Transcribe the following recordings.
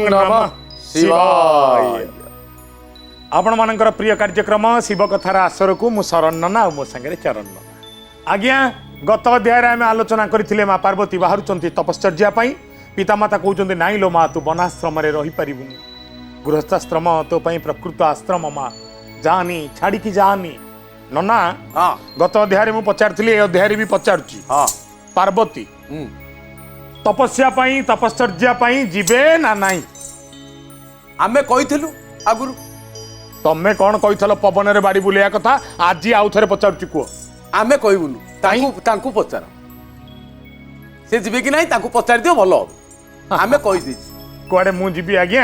नमः शिवाय। आपण मानकर प्रिय कार्यक्रम शिव कथार आसर को मु शरण नना मो संगे चरण नना। आज्ञा गत अध्याय आम आलोचना करथिले माँ पार्वती बाहरुचंती तपश्चर्या पई। पितामाता कहउचंती नाई लो माँ तू वनाश्रम रे रही परिबुनी, गृहस्थाश्रम तो पई प्रकृत आश्रम माँ जानी छाड़ी की जानी नना। गत अध्याय मु पचारथिले ए अध्याय भी पचारुची। पार्वती तपस्या पई तपश्चर्या पई जिबे ना नाही आमे कहिथिलु आगुरु। तमे कौन कहिथलो पवन रे बाड़ी बुलिया कथा आज आउ थरे पचारुची को आमे कहिबुनु तांकु पचार से जिबे कि नाही तांकु पचार दियो भलो हो। आमे कहि दी कुआडे मु जिबी आज्ञा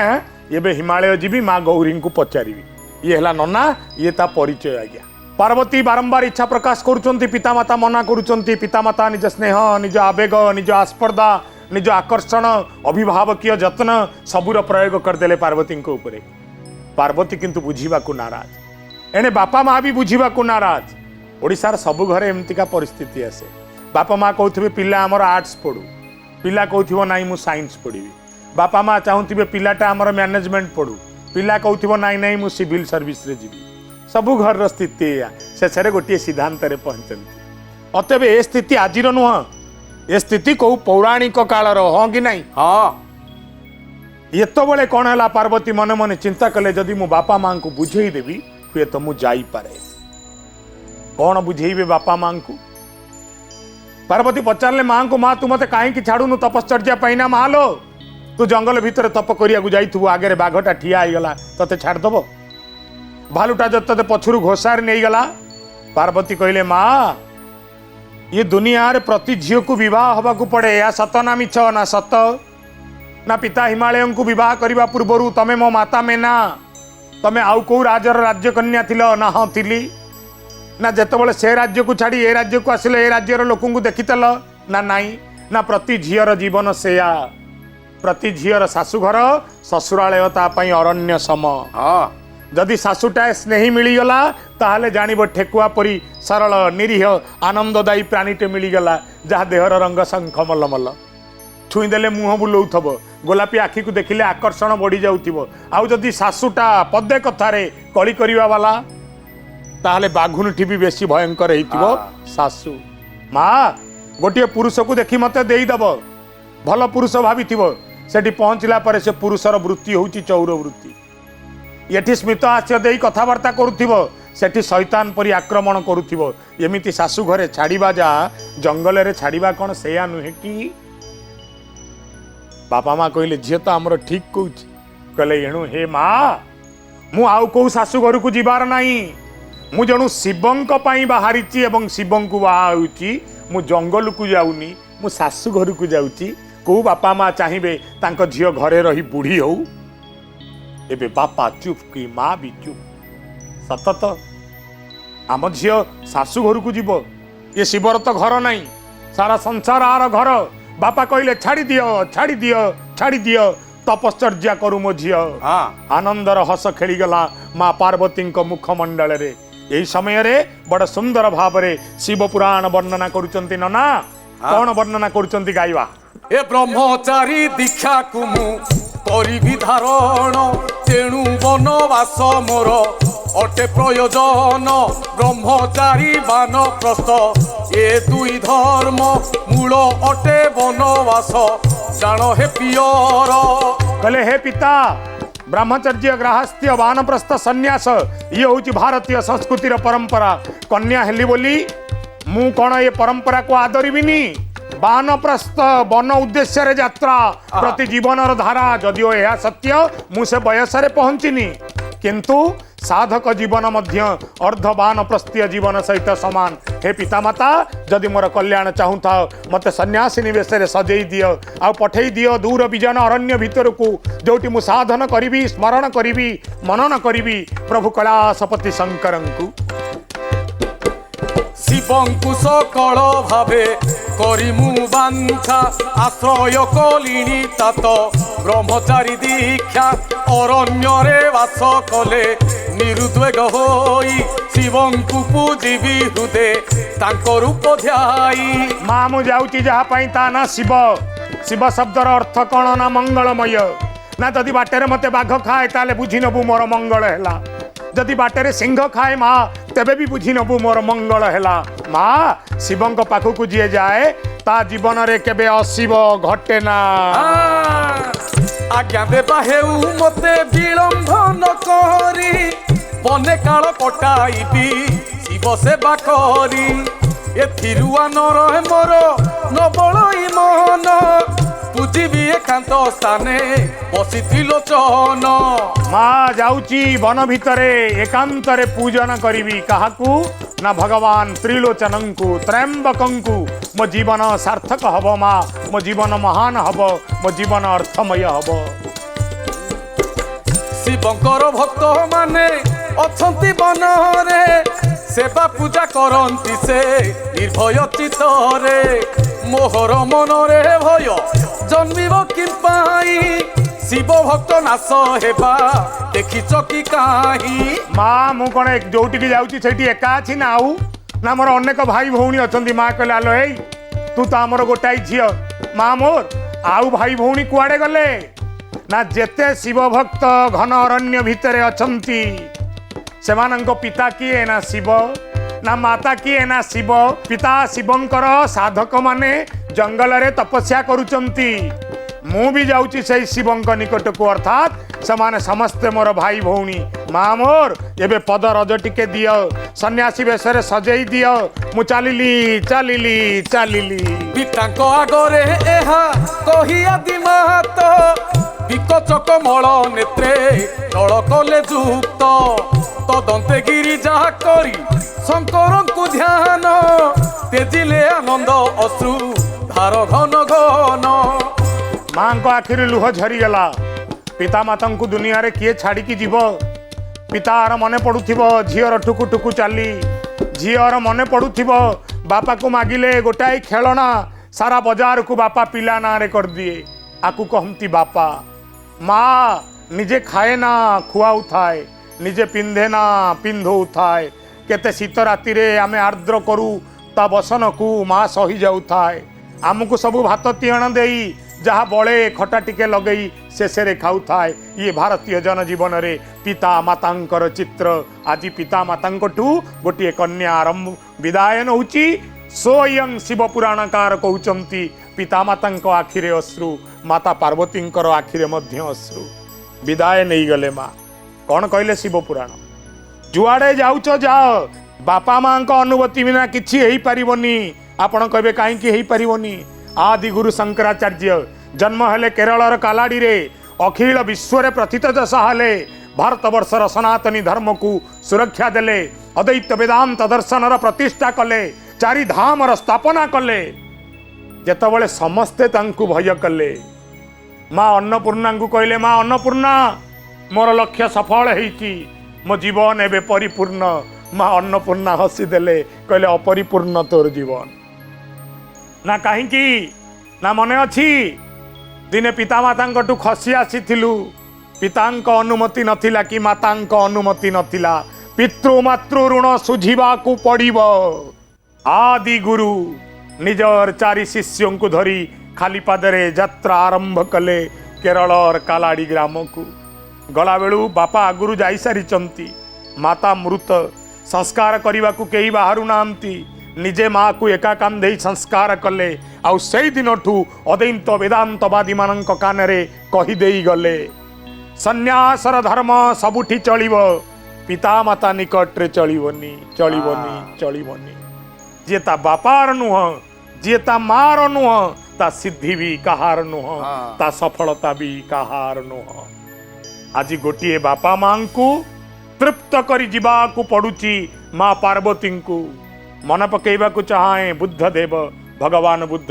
एबे हिमालय जिबी माँ गौरी को पचारिबी। ये हला नना ये ता परिचय आज्ञा। पार्वती बारंबार इच्छा प्रकाश करुचंती, पितामाता मना करुचंती। पितामाता निज स्नेह निज आवेग निज आस्पर्धा निज आकर्षण अभिभावकीय जत्न सबुर प्रयोग करदेले पार्वती को ऊपर। पार्वती किंतु बुझीबा को नाराज, एने बापा माँ भी बुझीबा को नाराज। ओडिशार सबु घरे एमतिका परिस्थिति आसे। बापा माँ कहउथिबे पिला हमर आर्ट्स पढु, पिला कहउथिबो नाई मु साइंस पढिबी। बापा माँ चाहुथिबे पिलाटा हमर मैनेजमेंट पढु, पिला कहउथिबो नाई नाई मु सिविल सर्विस रे जिबी। सबु घर स्थिति शेषे गोटे सिद्धांत रे पहुंचती। अतएव ए स्थिति आजिर नुह, ए स्थिति को पौराणिक कालर हाँ कि नहीं। ये कौन है पार्वती मन मन चिंता कले जदि मो बापा माँ को बुझे देवी हुए तो मु जाई पारे। कौन बुझेबे बापा माँ को? पार्वती पचारे माँ को, माँ तू मते कहीं छाड़ू तपश्चर्या पैना माँ लो, तू जंगल भितर तप करिया जाइथु आगे बाघटा ठिया होगला तते छाड़दब, भालुटा जब ते पछुरु घोषार नहीं गला। पार्वती कहले माँ ये दुनिया रे प्रति झील को विवाह हवा को पड़े, या सत ना मिछ ना सत ना। पिता हिमालय को विवाह करने पूर्वर तमे मो माता मेना तमे आउ को राजर राज्य कन्या थिल ना? हाँ थिली ना। जेतबेले से राज्य को छाड़ी ए राज्य को आसिले ए राज्यर लोक को देखितल ना? नाई ना। प्रति झीर जीवन सेया, प्रति झीर शाशुघर ससुरालय ता पई अरण्य सम। जदि शाशुटा स्नेही मिलीगला ताहले जानिब ठेकुआ परी सरल निरीह आनंददायी प्राणीटे मिलीगला जहाँ देहर रंग शंख मलमल, छुईदेले मुह बुलाउथब, गोलापी आखि को देखिले आकर्षण बढ़ी जाउथिबो। आउ जदि शाशुटा पदे कथारे कଳି करिवा वाला ताहले बाघुनठी भी बेसी भयंकर हेतिबो शाशु। माँ गोटे पुरुष को देखि मते देई दब, भल पुरुष भाबिथिबो, सेठी पहुंचला परे से पुरुषर वृत्ति होउची चौर वृत्ति। ये स्मित हास्य दे कथबार्ता करुथिबो, सेठी शैतान परी आक्रमण करुथिबो। एमिति शाशु घरे छाड़िबा जा जंगल रे छाड़िबा कौन सेया नुहे कि? बापा माँ कहले झील तो आमर ठीक कहूची। कहले एणु हे माँ मु आउ को शाशु घर को जीवार नाही, मु जणु शिवंक पई बाहरिची एवं शिवं को बाहा होउची। मु जंगल को जाउनी, मु शाशु घर को जाउची। को बापा माँ चाहिए तांक झील घरे रही बुढ़ी हो। एबे बापा चुप की माँ भी चुप। सतत आम झील शाशु घर को जीव, ये शिवर तो घर नहीं, सारा संसार आर घर। बापा कहले छाड़ी दियो छाड़ी दियो छाड़ी दियो, तपश्चर्या करू मो झील। आनंदर हस खेलीगला माँ पार्वती मुखमंडल रे। यही समय रे बड़ सुंदर भाव रे शिव पुराण वर्णना करुचंती। नना कौन वर्णना करुचंती गाइवा? ए ब्रह्मचारी दीक्षा कुमु करिबि धारण, तेणु वनवास मोर अटे प्रयोजन। ब्रह्मचारी बानप्रस्थ ए दुई धर्म, मूल अटे वनवास जान हे पियर। कहले हे पिता ब्रह्मचर्य गृहस्थ्य वानप्रस्थ संन्यास ये हूँ भारतीय संस्कृतिर परंपरा। कन्या हेली बोली मु कौन ये परंपरा को आदरबिनी? वानप्रस्थ वन उद्देश्य रे यात्रा प्रति जीवन धारा। जदिओ यह सत्य मुझे बयस पहुंचीनी, किंतु साधक जीवन मध्य अर्ध वानप्रस्थीय जीवन सहित समान। हे पितामाता जदि मोर कल्याण चाहू था मत सन्यासिनी वेश सजई दियो, आ पठई दियो दूर विजन अरण्य भितर को, जोटी मु साधन करी स्मरण करी मनन करी प्रभु कैलासपति शंकर को। शिवंकु सकल भावे करिमु बांछा, आश्रय कलिणी तात ब्रह्मचारी दीक्षा। अरण्य रे वास कले निरुद्वेग होई, शिवंकु पूजिबी हृदे तांको रूप ध्याई। माँ मु जाऊँगी जहाँ ता ना शिव। शिव शब्दर अर्थ कौन ना मंगलमय। ना जदि बाटेरे मते बाघ खाए ताले बुझी नबु मोर मंगल हैला जदि बाटेरे सिंह खाए माँ तेबे भी बुझी नबु मोर मंगल हैला माँ शिवंक पाखकु जी जाए ता जीवन रे केबे अशिव घटे ना आज्ञा देवा हेउ मते विलंब न करी बने काल कटाइबी शिव सेवा करी एथिरुआ नर मोर नबल मन पूजिबी एकांत स्थाने बसिथि लोचन माँ जाऊची वन भितरे एकांतरे पूजन करिबी काहाकू ना भगवान त्रिलोचनंकु त्रयंबकंकु मो जीवन सार्थक हब माँ मो जीवन महान हब मो जीवन अर्थमय हब शिवंकर भक्त माने अछंती बनरे सेवा पूजा करंती से निर्भय चित्तरे मोहर मनरे भय जन्मिब किंपाई शिव भक्त नाश हेबा देखिच कि काहि माँ मु कौन जोटिकी जाऊँगी सेठी एका अच्छी ना आउ ना मोर अनेक भाई भौणी अच्छा माँ कहले आलो ए तू तो आमर गोटाई झील माँ मोर आउ भाई भौणी कुआड़े गले ना जेते शिव भक्त घन अरण्य भितरे अछंती सेमानंक पिता किए ना शिव ना माता किए ना शिव पिता शिवंकर साधक माने जंगल रे तपस्या करुचंती मु भी जाऊँगी से शिवंक निकट को अर्थात समाने समस्ते मोर भाई भौणी माँ मोर एबे पद रज टिके दियो सन्यासी बेशरे सजेई दियो मु चालिली चालिली चालिली पितांक आगरे एहा कहिया दिमात विकचक मल नेत्रे जल कले जुक्त तदंते गिरी जहा करी शंकरंकु ध्यान तेजिले आनंद अश्रु धार घन घन माँ को आखिर लुह झरीगला पिता माता को दुनिया रे किए छाड़ी की जीव पितार मने पड़ुथिबो झीर ठुकु ठुकु चाली झीर मने पड़ुथिबो बापा को मागिले गोटाई खेलना सारा बाजार को बापा पिला ना रे कर दिए आकु कहती बापा माँ निजे खाए ना खुआउ थाए निजे पिंधे ना पिंधौ थाए केते शीत राति रे आमे आर्द्र करू ता बसन को माँ सही जाऊ थाए आमको सबू भात तिहण देई जहा बड़े खटा टिके लगई शेष खाऊ थाए ये भारतीय जनजीवन रे पिता मातांकर चित्र आज पिता मातांकठू गोटे कन्या आरंभ विदाय नौची स्वयं शिव पुराणकार कहउचंती पिता मातांक आखिरे अश्रु माता पार्वतींकर आखिरे मध्य अश्रु विदाय नहीं गले माँ कौन कहले शिव पुराण जुआड़े जाऊच जाओ बापा माँ का अनुभूति बिना किछि हेई परिबनी आपण कहबे काईकि हेई परिबनी आदि गुरु शंकराचार्य जन्म हेले केरलर कालाड़ी रे अखिल विश्व रे प्रथित दशा हेले भारत वर्षर सनातनी धर्म को सुरक्षा देले अद्वैत वेदांत दर्शन प्रतिष्ठा कले चारि धाम स्थापना कले जेतबळे समस्ते तांकु भय कले माँ अन्नपूर्णा को कहले माँ अन्नपूर्णा मोर लक्ष्य सफल हेइची मो जीवन एबे परिपूर्ण माँ अन्नपूर्णा हसी देले कहले अपरिपूर्ण तोर जीवन ना कहीं ना मने अच्छी दिने पिता माता खसी आसी पितांक अनुमति नथिला कि मातांक अनुमति नथिला पितृमातृ ऋण सुझिबा को पड़िब आदि गुरु निजर चारि शिष्यों को धरी खाली पादरे यात्रा आरंभ कले केरलर कालाड़ी ग्राम को गला बेलू बापा आगुरु जाई सारी माता मृत संस्कार करने को कई बाहर नांती निजे माँ को एका कांधे संस्कार कले आउ से दिन अदैत वेदांतवादी मान कान कहीदे गले सन्यासर धर्म सबुठी चलिब पिता माता निकट रे चलिबनी चलिबनी चलिबनी जे ता बापार नुह जे ता मार नुह ता सिद्धि भी कहार नुह ता सफलता भी कहार नुह आज गोटे बापा माँ को तृप्त करी जीवा को पड़ुची माँ पार्वती को मन पकेबा को चाहे बुद्ध देव भगवान बुद्ध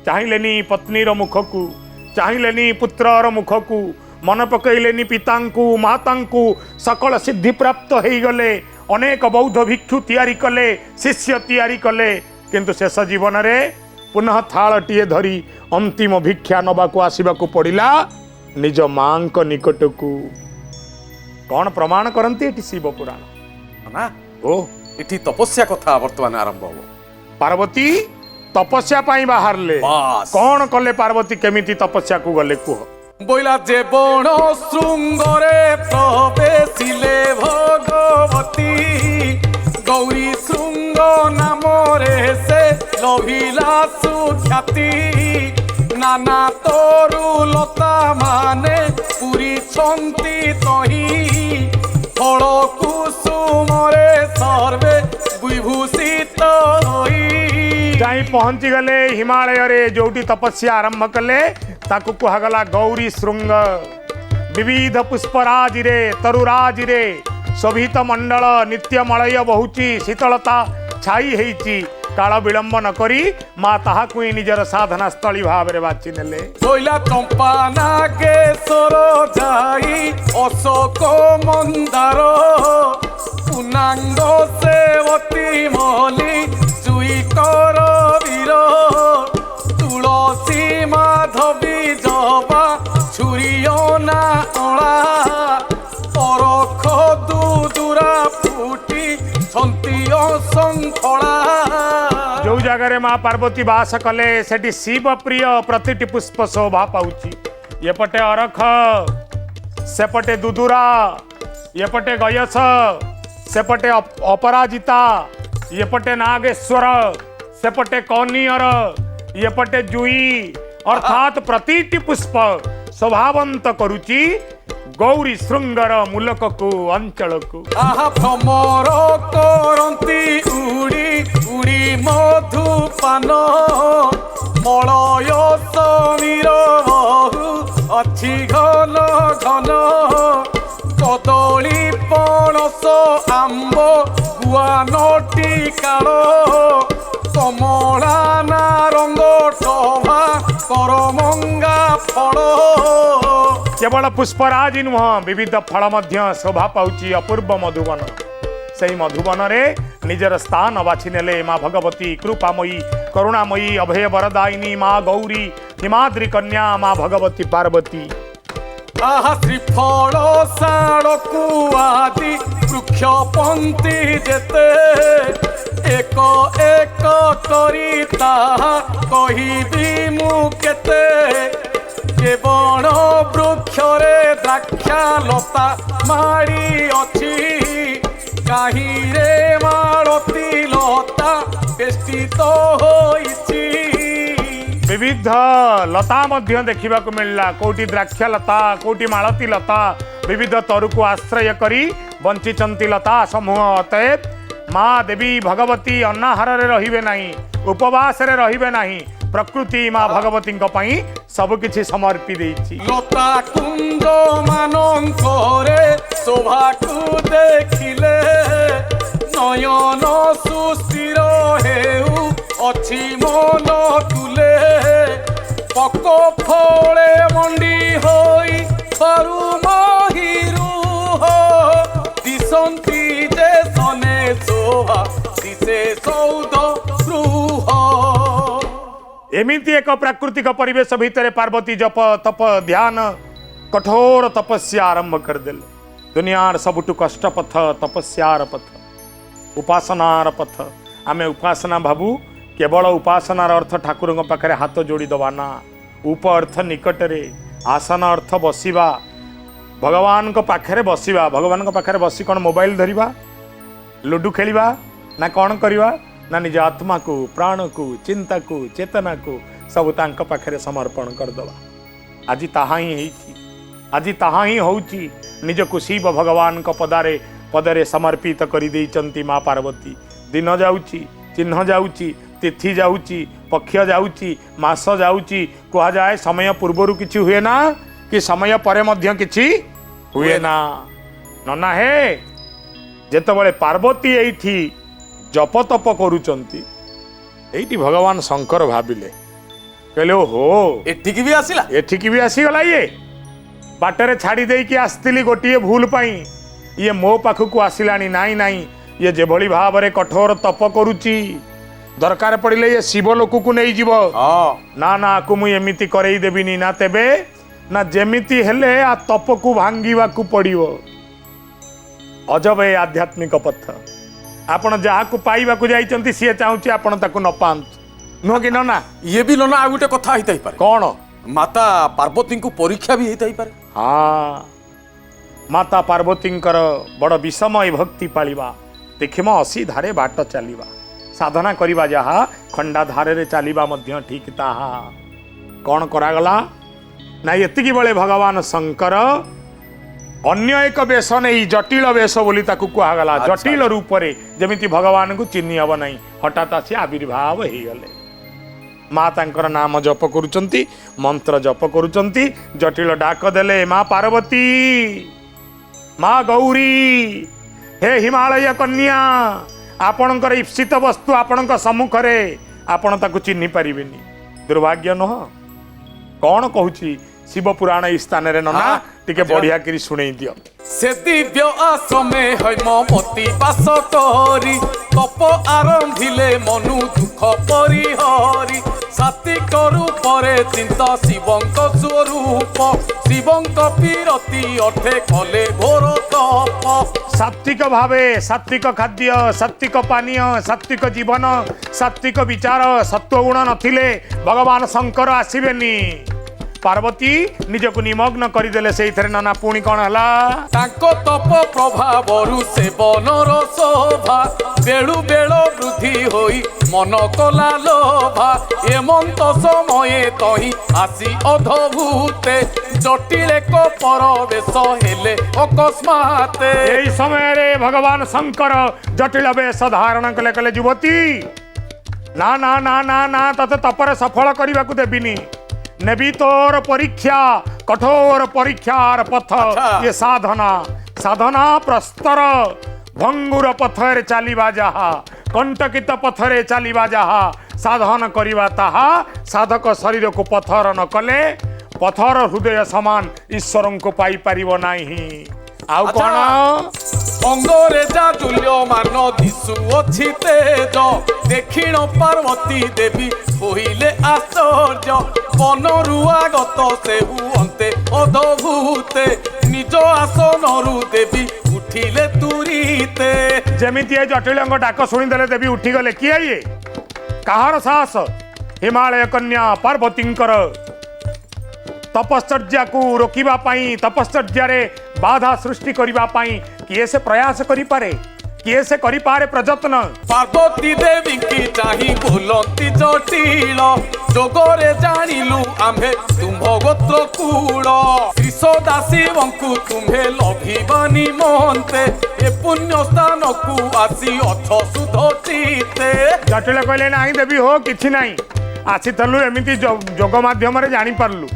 चाहिलेनी पत्नीर मुख को चाहिलेनी पुत्रर मुख को मन पकईलेनी पिता माता सकल सिद्धि प्राप्त हो गले अनेक बौद्ध भिक्षु तैयारी कले शिष्य तैयारी कले किंतु शेष जीवन रे पुनः थालटीए धरी अंतिम भिक्षा नबा को आसवा को पड़िला निज माँ निकट को कौन प्रमाण करती एटी शिव पुराण ना ओ इठी तपस्या कथा वर्तमान आरंभ हो पार्वती तपस्या पाई बाहर ले बास। कौन कले पार्वती केमिति तपस्या को गले कुह বইলা যে বণ শৃঙ্গরে প্রবেশিলে ভগবতী গৌরী শৃঙ্গ নামরে সে লভিলা সুখ্যাতি নানা তরু লতা মানে পুরিছন্তি তহি ফল কুসুমরে সর্বে বিভূষিত হই যাই পହଞ୍ଚି ଗଲେ ହିମାଳୟରେ ଯୋଉଠି ତପସ୍ୟା ଆରମ୍ଭ କଲେ ତାକୁ କୁହାଗଲା ଗୌରୀ ଶୃଙ୍ଗ ବିବିଧ ପୁଷ୍ପରାଜିରେ ତରୁରାଜିରେ ଶୋଭିତ ମଣ୍ଡଳ ନିତ୍ୟମଳୟ ବହୁଛି ଶୀତଳତା ଛାଇ ହେଇଛି କାଳ ବିଳମ୍ବ ନ କରି ମା ତାହାକୁ ହିଁ ନିଜର ସାଧନା ସ୍ଥଳୀ ଭାବରେ ବାଛି ନେଲେ কইলা চম্পা নাগেশ্বর যাই অশোক মন্দার পূর্ণাঙ্গ সেবতী মলি জুই কর বীর তুলসী মাধবী জবা ছুরিও না অলা পরখ দুদুরা ফুটি ছন্তীয় শঙ্খলা जो जगह माँ पार्वती बास कले सेठी शिव प्रिय प्रतिटी पुष्प शोभा पाउची एपटे अरख सेपटे दुदुरा एपटे गयस सेपटे अपराजिता एपटे नागेश्वर सेपटे कौनियर एपटे जुई अर्थात प्रतिटी पुष्प शोभावंत करुची गौरी श्रृंगर मूलक को अंचल को आहा भ्रमर करती उड़ी उड़ी मधुपान मलय समीर बहु अच्छी घन घन कदली पणस आंब गुआ नटी काल कमला नारंग टभा करमंगा फल केवल पुष्पराज नुह विविध फल मध्य शोभा पाउची अपूर्व मधुबन सेही मधुबन रे निजर स्थान बाछि नेले माँ भगवती कृपामयी करुणामयी अभय वरदायिनी माँ गौरी हिमाद्री कन्या माँ भगवती पार्वती आहा श्रीफल शाड़कू आदि वृक्ष पंक्ति जेते एक एक करी ताहा कहिबी मु केते केवल वृक्षरे द्राक्षा लता माड़ी अच्छी काहीरे मालती लता बेष्टित होइछि विविध लता मध्य देखा मिलला कोटी द्राक्षा लता कोटी मालती लता विविध तरु को आश्रय करी बंचिचंती लता समूह अतएव माँ देवी भगवती अन्नाहार रहिबे नाही उपवास रे रहिबे नाही प्रकृति माँ भगवती सब किछि समर्पी देछि लता कुंज मानंकरे शोभा को देखिले नयन सुस्थिर हेउ अछि मन तुले पक फले मंडी होई सरु महिरु हो दिसंती जे सने शोभा दिसे सौद गृह एमिति एक प्राकृतिक परिवेश भितर पार्वती जप तप ध्यान कठोर तपस्या आरंभ कर देले दुनियार सबुठु कष्ट पथ तपस्यार पथ उपासनार पथ आमे उपासना भाबू केवल उपासनार अर्थ ठाकुर पाखे हाथ जोड़ी दबाना उप अर्थ निकटरे आसन अर्थ बसिबा भगवान पाखे बसिबा भगवान पाखे बसी कौन मोबाइल धरिबा लुडु खेलिबा ना कौन करिबा ना निज आत्मा को प्राण को चिंता को चेतना को सब तांक पाखे समर्पण करदबा आज ताहा ही होईची आज ताहा ही होउची निजको शिव भगवान को पदरे समर्पित करि देइचंती माँ पार्वती दिन जाउची चिन्ह जाउची तिथि जाउची पक्ष जाउची मास जाउची कहा जाए समय पूर्वरु किछि हुए ना कि समय परे मध्य किछि हुए ना नना हे जेतबळे पार्वती एठी जप तप करुचंती एठी भगवान शंकर भाबिले कहले हो एठिकी भी आसिला एठिकी भी आसीगला ये बाटरे छाड़ी दे कि आसतिली गोटिए भूल पाई ये मो पाखक आसिलानी नाई नाई ये जेभली भाव रे कठोर तप करुची दरकार पड़िले ये शिव लोक को नहीं जीव ना ना को मु एमिति करई देबिनी ना तेबे ना जेमिति हेले आ तप को भांगीवा को पड़िवो अजब ए आध्यात्मिक पथ आपण जहा को पाइबा को जाई चंती सिए चाहूची आपण ताको न पांत नुह कि ना ये भी नना आ गुटे कथा हितै पारे कौन माता पार्वती को परीक्षा भी होता ही पारे। हाँ माता पार्वतींकर बड़ विषमय भक्ति पालिबा देखिम 80 धारे बाट चलिबा साधना करिबा जहा खंडा धारे रे चलिबा मध्य ठीक ताहा कौन करागला ना एतिकी बेले भगवान शंकर अन्य एक वेश नहीं जटिल वेश बोली ताकू कुहागला अच्छा। जटिल रूप रे जेमिति भगवान को चिन्ह हब नहीं हठात आसी आविर्भाव हो गले माँ तांकर नाम जप करुचंती मंत्र जप करुचंती जटिल डाक देले माँ पार्वती माँ गौरी हे हिमालय कन्या आपणकर ईप्सित वस्तु आपणक सम्मुखरे आपण ताकू चिन्ह पारिबेनी दुर्भाग्य नह कौन कहूची शिव पुराण ई स्थान रे नना हाँ, टिके बढ़िया करी सुनै दियो से दिव्य आश्रमे हैमवती बास करी तप आरंभिले मनु दुख परिहरी सात्विक रूपरे चिंता शिवंक स्वरूप शिवंक पीरति अर्थे कले घोर तप सात्विक भावे सात्विक खाद्य सात्विक पानीय सात्विक जीवन सात्विक विचार सत्वगुण नथिले भगवान शंकर आसीबेनी पार्वती निजको निमग्न करदेले से नाना पुणी कौन हला तांको तप प्रभावरु सेवनर शोभा बेलु बेल वृद्धि होई मन कला लोभा एमंत समये तही आसी अधभूते जटिल एक परवेश हेले अकस्माते यही समय रे भगवान शंकर जटिल वेश धारण कले कले युवती ना ना ना ना ना तते तपर सफल करने को देविनी नेबी तोर परीक्षा कठोर परीक्षार पथ अच्छा। ये साधना साधना प्रस्तर भंगुर पथरे चलिबा जहा कंटकित पथरे चलिबा जहा साधन करिबा ताहा साधक शरीर को पथर न कले पथर हृदय समान ईश्वर को पाई पारिबो नाही आउ अच्छा। कोन अंगरे जाजुल्य मान दिशु अछि तेज दक्षिण पार्वती देवी कहिले आश्चर्य बनरुआ गत सेहु अंते अधभूते निज आसनरु देवी उठिले तुरीते जेमिति ए जटिलंग डाक शुणी देले देवी उठी गले किए ये कहार साहस हिमालय कन्या पार्वतींकर तपश्चर्या को रोकिबा पाई तपश्चर्या रे बाधा सृष्टि करिबा पाई किए से प्रयास करि पारे किए से करि पारे प्रयत्न पार्वती देवी की चाही बोलती जटिल जोगरे जानिलु आम्भे तुम्भ गोत्र कूल त्रिशदासी वंकु तुम्हे लभिबानी मनते ए पुण्य स्थान को आसी अथ सुध चिते जटिल कहले नाही देवी हो किछि नाही आसिथलु एमिति जोग माध्यम रे जानि पारलु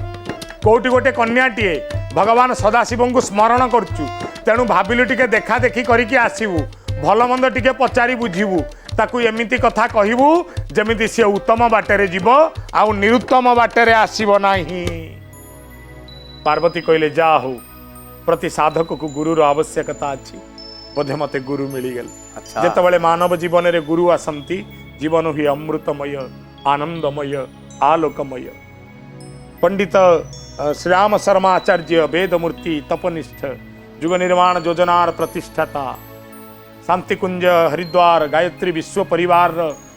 कोटी गोटे कन्याटीए भगवान सदाशिव को स्मरण करचु तेणु भाविलु टिके देखा देखी करिकी आसीबु भल मंद टिके पचारि बुझिबु ताकू एमिति कथा कहिबु जेमिति से उत्तम बाटेरे जीव आउ निरुत्तम बाटेरे आसीबो नाही पार्वती कहले जा हो प्रति साधक को गुरुर आवश्यकता अछि बोधे मते गुरु मिली गेल अच्छा। जेतबेले मानव जीवन रे गुरु आसंती जीवन हुई अमृतमय आनंदमय आलोकमय पंडित श्री राम शर्मा आचार्य वेदमूर्ति तपनिष्ठ युग निर्माण योजनार प्रतिष्ठाता शांतिकुंज हरिद्वार गायत्री विश्व परिवार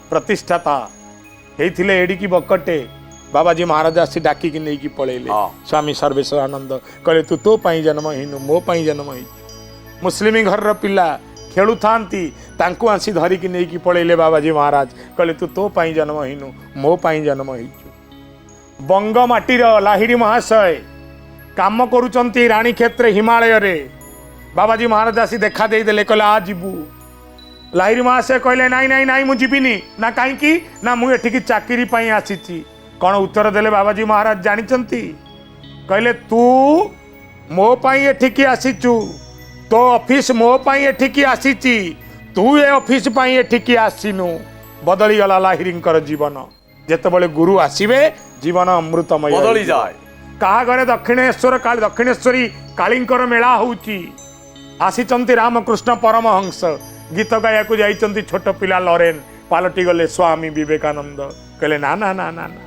प्रतिष्ठाता हेथिले एडिकी बकटे बाबाजी महाराज आसी डाकी नहीं कि पळेले हाँ। स्वामी सर्वेश्वरानंद कहले तू तो पाई जन्म हिनु मो पाई जन्म हि मुस्लिम घर र पिला खेलु थांती तांकु आसी धरी कि नहीं कि पळेले बाबाजी महाराज कहले तू तो पाई जन्म हिनु मो पाई जन्म हि बंग माटीर लाहिड़ी महाशय काम करुचंती रानी क्षेत्र हिमालय रे बाबाजी महाराज आसी देखा दे देले कहले आ जीबू लाहिड़ी महाशय कहले नाई नाई नाई मु जीबिनी ना काईकी ना मु एठिकी चाकरी पाई आसीची कौन उत्तर देले बाबाजी महाराज जानिचंती कहले तू मो पाई एठिकी आसीचु तो ऑफिस मो पाई एठिकी आसीची तू ए ऑफिस पाई एठिकी आसीनु बदली गला लाहिड़ींकर जीवन जेतेबेले गुरु आसीबे जीवन अमृतमय बदली जाए कहा घरे दक्षिणेश्वर काली दक्षिणेश्वरी कालींकर मेला होउची आसीचंती रामकृष्ण परमहंस गीत गाया को जाइचंती छोट पिला लरेन पालटी गले स्वामी विवेकानंद कहले ना ना ना ना ना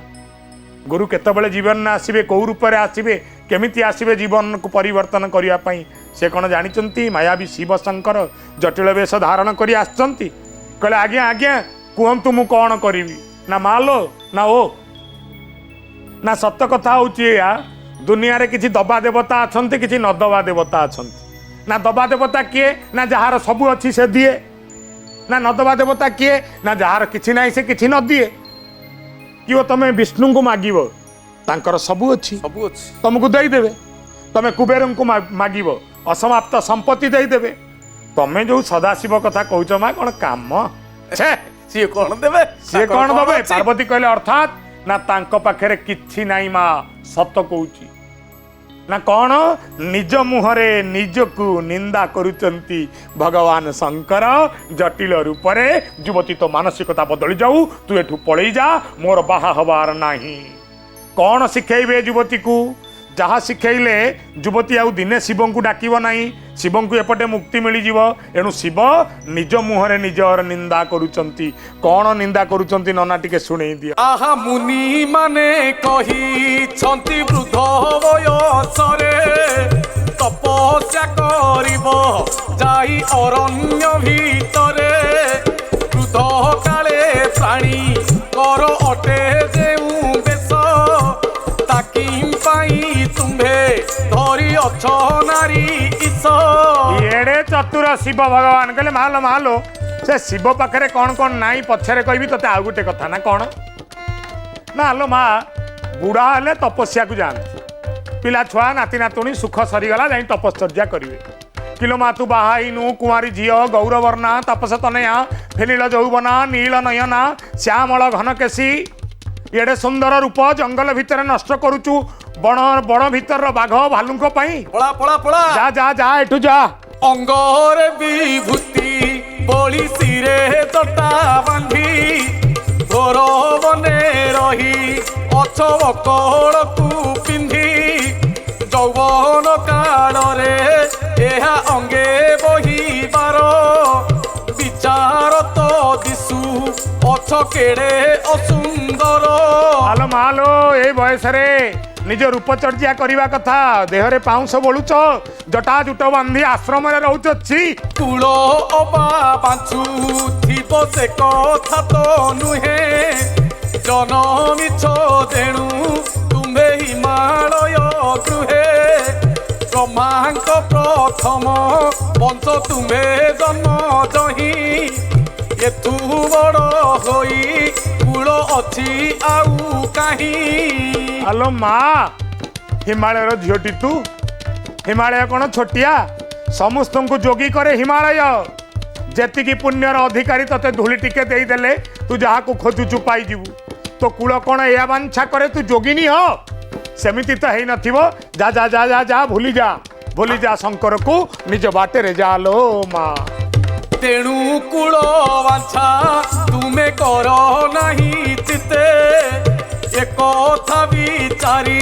गुरु केतेबेले जीवन ना आसीबे को रूप रे आसीबे केमिति आसीबे जीवन को परिवर्तन करिया पई से कोन जानिचंती मायावी शिव शंकर जटिल वेश धारण करी आछंती कहले आज्ञा आज्ञा कुहंतु मु कोन करिवि ना मालो ना ओ ना सत कथा होची या दुनिया रे किछि दबा देवता अछंती किछि न दबा देवता अछंती ना दबा देवता किए ना जहार सबु अच्छी से दिए ना न दबा देवता किए ना जहार किछि नाही से किछि न दिए कि तमे विष्णु को मागिब तांकर सबु अच्छी सबू अछि तुमको दे देवे तमे कुबेर को मागिब असमाप्त संपत्ति दे देवे तमे जो सदाशिव कथा कहूच मा कौन काम छे सिए कोन देबे सी कौन तांकर दबे अछि? पार्वती कहले अर्थात ना तांको पाखरे किछि नाही मा सत कहूची ना कौन निज मुहरे निजकु निंदा करुचंती भगवान शंकर जटिल रूपरे युवती तो मानसिकता बदली जाऊ तू एठू पळई जा मोर बाहा हबार नाही कौन शिखेबे युवती को जहाँ शिखेले युवती आउ दिने शिव को डाकिब नाही शिव को एपटे मुक्ति मिल जीव एणु शिव निज मुहरे निजर निंदा करुचंती कौन निंदा करुचंती नना टिके सुनै दियो आहा मुनि माने कही छंती वृद्ध बयसरे तपस्या करिब जाई अरण्य भितरे वृद्ध काले प्राणी कर अटे जेउ बेश ताकि पाई तुम्भे धरी अछ नारी ईश एड़े चतुर शिव भगवान कहले मालो मालो से शिव पाखरे कौन कौन नाई पछरे कहबी तते आउ गुटे कथा ना कौन ना लो मा बुढ़ा हेले तपस्या को जान पिला छुआ नाती नातुणी सुख सरीगला जाई तपश्चर्या करिवे किलो मा तू बाहाइनु कुमारी झियो गौरवर्णा तपस तनया फेनिल जौबना नील नयना श्यामल घनकेशी एडे सुंदर रूप जंगल भितर नष्ट करुचु बण बण भितर बाघ भालुଙ୍କ ପାଇଁ पळा पळा पळा जा जा जा एठू जा अंगरे विभूति बोली सिरे तटा बांधी घोर बने रही अछव कड़कू पिंधि यौवन काल रे एहा अंगे बहिबार विचार तो दिसु अछ केड़े असुंदर आलो मालो ए बयस रे निज रूपचर्या करवा कथा देहरे पाउंस बोलुच जटा जुट बांधी आश्रम रे रहउच छी कूल अबा बांचु थिब से कथा तो नुहे जनमिछ देणु तुम्भे हिमालय गृहे ब्रह्मांक प्रथम वंश तुम्भे जन्म जही एथु बड़ होई कूल अछि आउ काही आलो मा हिमालय झीटी तू हिमालय कौन छोटिया समस्त को जोगी करे हिमालय जेतिकी पुण्यर अधिकारी तते धूली टिके देदेले तू जहाँ को खोजुचु पाई जीवु तो कूल कौन या बांछा करे तू जोगिनी हो सेमिति तो है नथिबो जा जा जा जा जा भूली जा शंकर को निज बाटे रे जा लो मा तेणु कूल बांछा तुमे कर नाही चिते एक कथा विचारी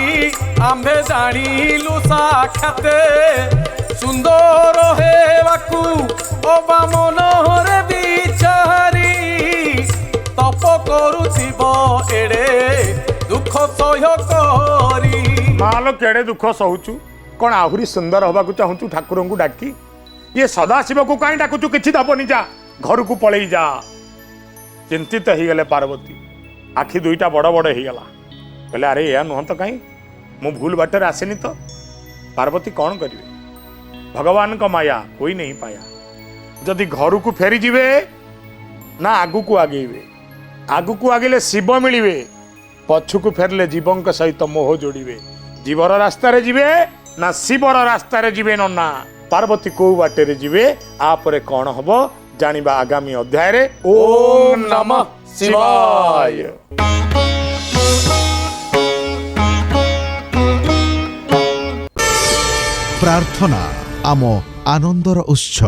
आम्भे जानिलु साक्षाते सुंदर हेबाकु अबा मनोहरे विचारी तप करुथिब एड़े दुख सह्य करी मालो केड़े दुख सहूचु कौन आहुरी सुंदर हवा को चाहूँ ठाकुर को डाकी ये सदाशिव को कहीं डाकुचु किछि दबनी जा घर को पलई जा चिंतित हो गले पार्वती आखि दुईटा बड़ बड़ हो गला कहले अरे या नुह तो कहीं मु भूल बाटर आसेनी तो पार्वती कौन करिवे भगवान का माया कोई नहीं पाया जदि घर को फेरी जिवे ना आगु को आगेबे आगु को आगेले शिव मिलिवे पछु को फेरले जीवंक सहित मोह जोड़िवे जीवर रास्ता रे जिवे ना शिवर रास्ता रे जिवे नन्ना पार्वती को बाटे रे जिवे आपरे कौन हबो जानिबा आगामी अध्याय रे ओम नमः शिवाय। प्रार्थना आम आनंदर उत्स।